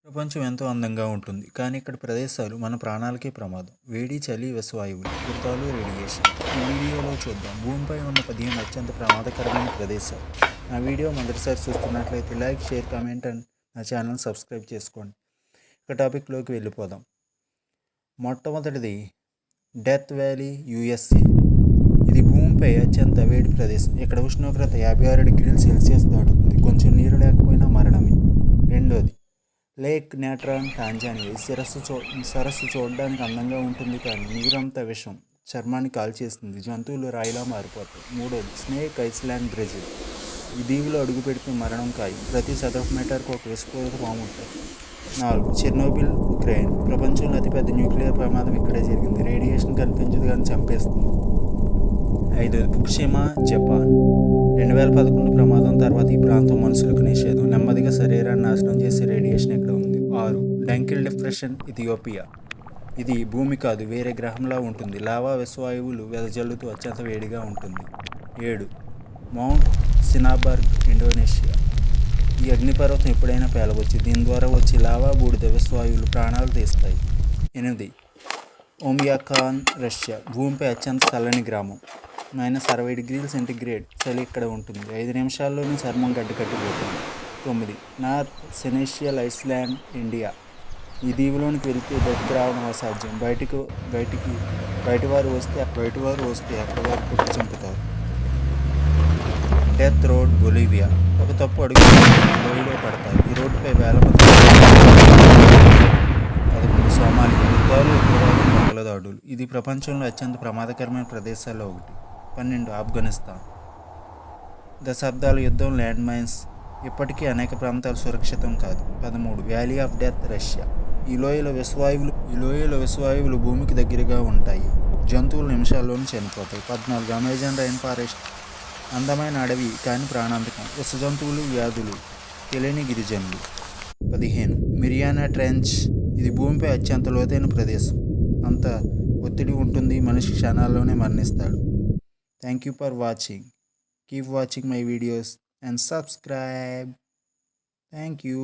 ప్రపంచం ఎంతో అందంగా ఉంటుంది, కానీ ఇక్కడ ప్రదేశాలు మన ప్రాణాలకే ప్రమాదం. వేడి, చలి, విషవాయువులు, యుద్ధాలు, రేడియేషన్. ఈ వీడియోలో చూద్దాం భూమిపై ఉన్న 15 అత్యంత ప్రమాదకరమైన ప్రదేశాలు. నా వీడియో మొదటిసారి చూస్తున్నట్లయితే లైక్, షేర్, కామెంట్ అండ్ నా ఛానల్ సబ్స్క్రైబ్ చేసుకోండి. ఇక టాపిక్లోకి వెళ్ళిపోదాం. మొట్టమొదటిది డెత్ వ్యాలీ, యుఎస్ఏ. ఇది భూమిపై అత్యంత వేడి ప్రదేశం. ఇక్కడ ఉష్ణోగ్రత 56 డిగ్రీల సెల్సియస్ దాటుతుంది. కొంచెం నీరు లేకపోయినా మరణమే. రెండోది లేక్ నేట్రాన్, టాంజానియా. ఈ సరస్సు చూడడానికి అందంగా ఉంటుంది, కానీ నీరంతా విషం, చర్మాన్ని కాల్చేస్తుంది. జంతువులు రాయిలా మారిపోతాయి. మూడోది స్నేక్ ఐస్లాండ్, బ్రెజిల్. ఈ దీవిలో అడుగు పెడితే మరణం ఖాయం. ప్రతి చదరపు మీటర్కు ఒక విస్ఫోటక పాము ఉంటుంది. 4 చెర్నోబిల్, ఉక్రెయిన్. ప్రపంచంలో అతిపెద్ద న్యూక్లియర్ ప్రమాదం ఇక్కడే జరిగింది. రేడియేషన్ కనిపించదు కానీ చంపేస్తుంది. 5 ఫుకుషిమా, జపాన్. 2011 ప్రమాదం తర్వాత ఈ ప్రాంతం మనుషులకు నిషేధం. నెమ్మదిగా శరీరాన్ని నాశనం చేసే రేడియేషన్ ఇక్కడ ఉంది. 6 డంకిల్ డిప్రెషన్, ఇథియోపియా. ఇది భూమి కాదు, వేరే గ్రహంలా ఉంటుంది. లావా, విషవాయువులు వెదజల్లుతూ అత్యంత వేడిగా ఉంటుంది. 7 మౌంట్ సినాబర్గ్, ఇండోనేషియా. ఈ అగ్నిపర్వతం ఎప్పుడైనా పేలవచ్చు. దీని ద్వారా వచ్చే లావా, బూడిద, విషవాయువులు ప్రాణాలు తీస్తాయి. 8 ఓమియాకాన్, రష్యా. భూమిపై అత్యంత చల్లని గ్రామం. -60 డిగ్రీల సెంటీగ్రేడ్ చలి ఇక్కడ ఉంటుంది. 5 నిమిషాల్లోనే చర్మం గడ్డకట్టిపోతుంది. 9 నార్త్ సెనేషియల్ ఐస్లాండ్, ఇండియా. ఈ దీవిలోనికి వెళ్తే బయటికి రావడం అసాధ్యం. బయటివారు వస్తే అక్కడ వారు కొట్టి చంపుతారు. Death road, Bolivia. ఒక తప్పు అడుగు లోయలో పడతారు. ఈ రోడ్డుపై వేల మంది. 11 సోమాలియా. యుద్ధాలు, ఉగ్రవాదం, దొంగల దాడులు. ఇది ప్రపంచంలో అత్యంత ప్రమాదకరమైన ప్రదేశాల్లో ఒకటి. 12 ఆఫ్ఘనిస్తాన్. దశాబ్దాల యుద్ధం, ల్యాండ్ మైన్స్. ఇప్పటికీ అనేక ప్రాంతాలు సురక్షితం కాదు. 13 వ్యాలీ ఆఫ్ డెత్, రష్యా. ఈ లోయలో విషవాయువులు భూమికి దగ్గరగా ఉంటాయి. జంతువులు నిమిషాల్లోనే చనిపోతాయి. 14 అమెజాన్ రైన్ ఫారెస్ట్. అందమైన అడవి, కానీ ప్రాణాంతకం. విష జంతువులు, వ్యాధులు, తెలియని గిరిజనులు. 15 మిరియానా ట్రెంచ్. ఇది భూమిపై అత్యంత లోతైన ప్రదేశం. అంత ఒత్తిడి ఉంటుంది, మనిషి క్షణాల్లోనే మరణిస్తాడు. Thank you for watching. Keep watching my videos and subscribe. Thank you.